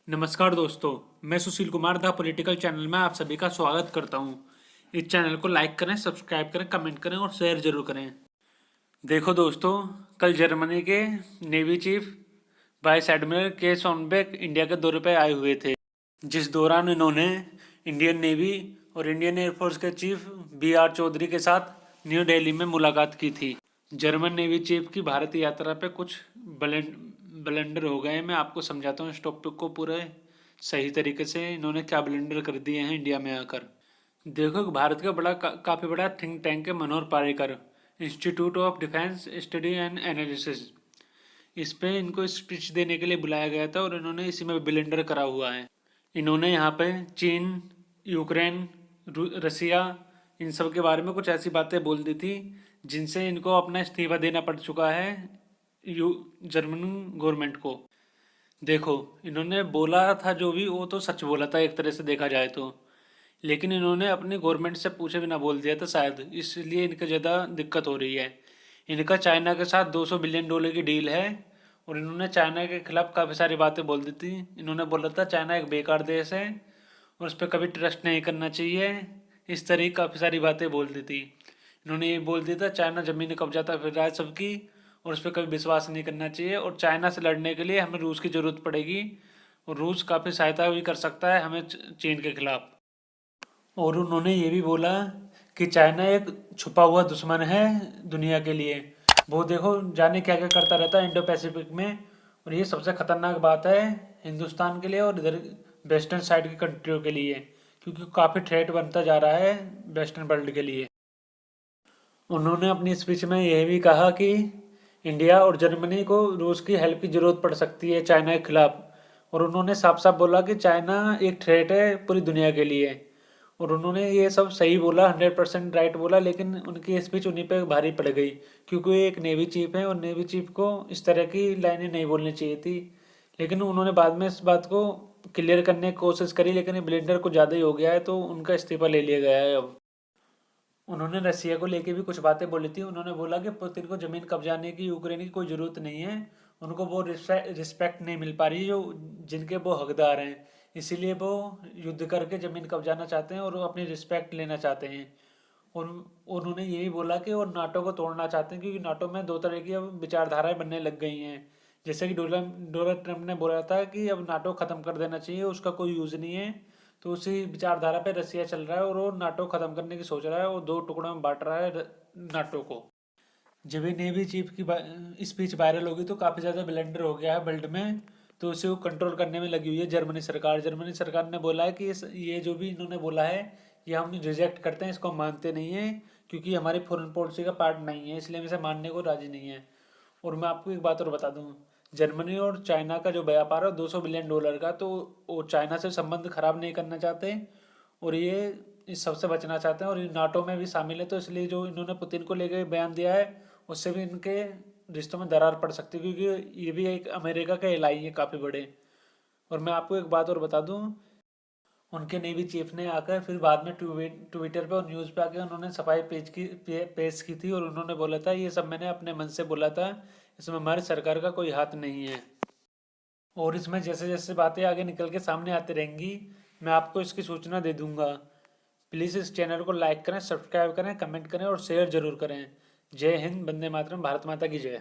नमस्कार दोस्तों, मैं Sushil Kumar the political channel में आप सभी का स्वागत करता हूं। इस चैनल को लाइक करें, सब्सक्राइब करें, कमेंट करें और शेयर जरूर करें। देखो दोस्तों, कल जर्मनी के नेवी चीफ वाइस एडमिरल के सोनबेक इंडिया के दौरे पर आए हुए थे, जिस दौरान इन्होंने इंडियन नेवी और इंडियन एयरफोर्स के चीफ BR चौधरी के साथ न्यू दिल्ली में मुलाकात की थी। जर्मन नेवी चीफ की भारत यात्रा पे कुछ ब्लेंडर हो गए। मैं आपको समझाता हूँ इस टॉपिक को पूरे सही तरीके से। इन्होंने क्या ब्लेंडर कर दिए हैं इंडिया में आकर। देखो, भारत का काफ़ी बड़ा थिंक टैंक है Manohar Parrikar institute of defence study and analysis. इस पे इनको स्पीच देने के लिए बुलाया गया था और इन्होंने इसी में ब्लेंडर करा हुआ है। इन्होंने यहाँ पे चीन, यूक्रेन, रसिया, इन सब के बारे में कुछ ऐसी बातें बोल दी थी जिनसे इनको अपना इस्तीफा देना पड़ चुका है जर्मन गवर्नमेंट को। देखो, इन्होंने बोला था जो भी, वो तो सच बोला था एक तरह से देखा जाए तो, लेकिन इन्होंने अपनी गवर्नमेंट से पूछे बिना बोल दिया था शायद, इसलिए इनका ज़्यादा दिक्कत हो रही है। इनका चाइना के साथ $200 बिलियन की डील है और इन्होंने चाइना के खिलाफ काफ़ी सारी बातें बोल दी थी। इन्होंने बोला था चाइना एक बेकार देश है और उस पर कभी ट्रस्ट नहीं करना चाहिए। इस तरह की काफ़ी सारी बातें बोल दी थी। इन्होंने ये बोल दिया था चाइना ज़मीन कब्जाता फिर रहा है सबकी और उस पर कभी विश्वास नहीं करना चाहिए, और चाइना से लड़ने के लिए हमें रूस की ज़रूरत पड़ेगी और रूस काफ़ी सहायता भी कर सकता है हमें चीन के खिलाफ। और उन्होंने ये भी बोला कि चाइना एक छुपा हुआ दुश्मन है दुनिया के लिए। वो देखो जाने क्या क्या करता रहता है इंडो पैसिफिक में, और ये सबसे खतरनाक बात है हिंदुस्तान के लिए और इधर वेस्टर्न साइड की कंट्रियों के लिए, क्योंकि काफ़ी थ्रेट बनता जा रहा है वेस्टर्न वर्ल्ड के लिए। उन्होंने अपनी स्पीच में यह भी कहा कि इंडिया और जर्मनी को रूस की हेल्प की ज़रूरत पड़ सकती है चाइना के खिलाफ, और उन्होंने साफ साफ बोला कि चाइना एक थ्रेट है पूरी दुनिया के लिए। और उन्होंने ये सब सही बोला, 100% राइट बोला, लेकिन उनकी स्पीच उन्हीं पे भारी पड़ गई क्योंकि वो एक नेवी चीफ है और नेवी चीफ को इस तरह की लाइनें नहीं बोलनी चाहिए थी। लेकिन उन्होंने बाद में इस बात को क्लियर करने की कोशिश करी, लेकिन ब्लेंडर को ज़्यादा ही हो गया है तो उनका इस्तीफा ले लिया गया है अब। उन्होंने रसिया को लेके भी कुछ बातें बोली थी। उन्होंने बोला कि पुतिन को ज़मीन कब्जाने की यूक्रेन की कोई ज़रूरत नहीं है, उनको वो रिस्पेक्ट नहीं मिल पा रही जो जिनके वो हकदार हैं, इसीलिए वो युद्ध करके ज़मीन कब्जाना चाहते हैं और वो अपनी रिस्पेक्ट लेना चाहते हैं। और उन्होंने ये भी बोला कि वो नाटो को तोड़ना चाहते हैं क्योंकि नाटो में दो तरह की अब विचारधाराएं बनने लग गई हैं। जैसे कि डोनाल्ड ट्रंप ने बोला था कि अब नाटो ख़त्म कर देना चाहिए, उसका कोई यूज़ नहीं है, तो उसी विचारधारा पे रसिया चल रहा है और वो नाटो ख़त्म करने की सोच रहा है, वो दो टुकड़ों में बांट रहा है नाटो को। जब ये नेवी चीफ की स्पीच वायरल होगी तो काफ़ी ज़्यादा ब्लेंडर हो गया है वर्ल्ड में, तो उसे वो कंट्रोल करने में लगी हुई है जर्मनी सरकार। जर्मनी सरकार ने बोला है कि ये जो भी इन्होंने बोला है ये हम रिजेक्ट करते हैं, इसको मानते नहीं है क्योंकि हमारी फॉरेन पॉलिसी का पार्ट नहीं है, इसलिए हम इसे मानने को राजी नहीं है। और मैं आपको एक बात और बता दूं, जर्मनी और चाइना का जो व्यापार है $200 बिलियन का, तो वो चाइना से संबंध खराब नहीं करना चाहते और ये इस सबसे बचना चाहते हैं और ये नाटो में भी शामिल है, तो इसलिए जो इन्होंने पुतिन को लेकर बयान दिया है उससे भी इनके रिश्तों में दरार पड़ सकती है क्योंकि ये भी एक अमेरिका के एलाई है काफ़ी बड़े। और मैं आपको एक बात और बता दूं, उनके नेवी चीफ ने आकर फिर बाद में ट्विटर पे और न्यूज़ पे आके उन्होंने सफाई पेश की थी और उन्होंने बोला था ये सब मैंने अपने मन से बोला था, इसमें हमारी सरकार का कोई हाथ नहीं है। और इसमें जैसे जैसे बातें आगे निकल के सामने आती रहेंगी मैं आपको इसकी सूचना दे दूंगा। प्लीज़ इस चैनल को लाइक करें, सब्सक्राइब करें, कमेंट करें और शेयर जरूर करें। जय हिंद, वंदे मातरम, भारत माता की जय।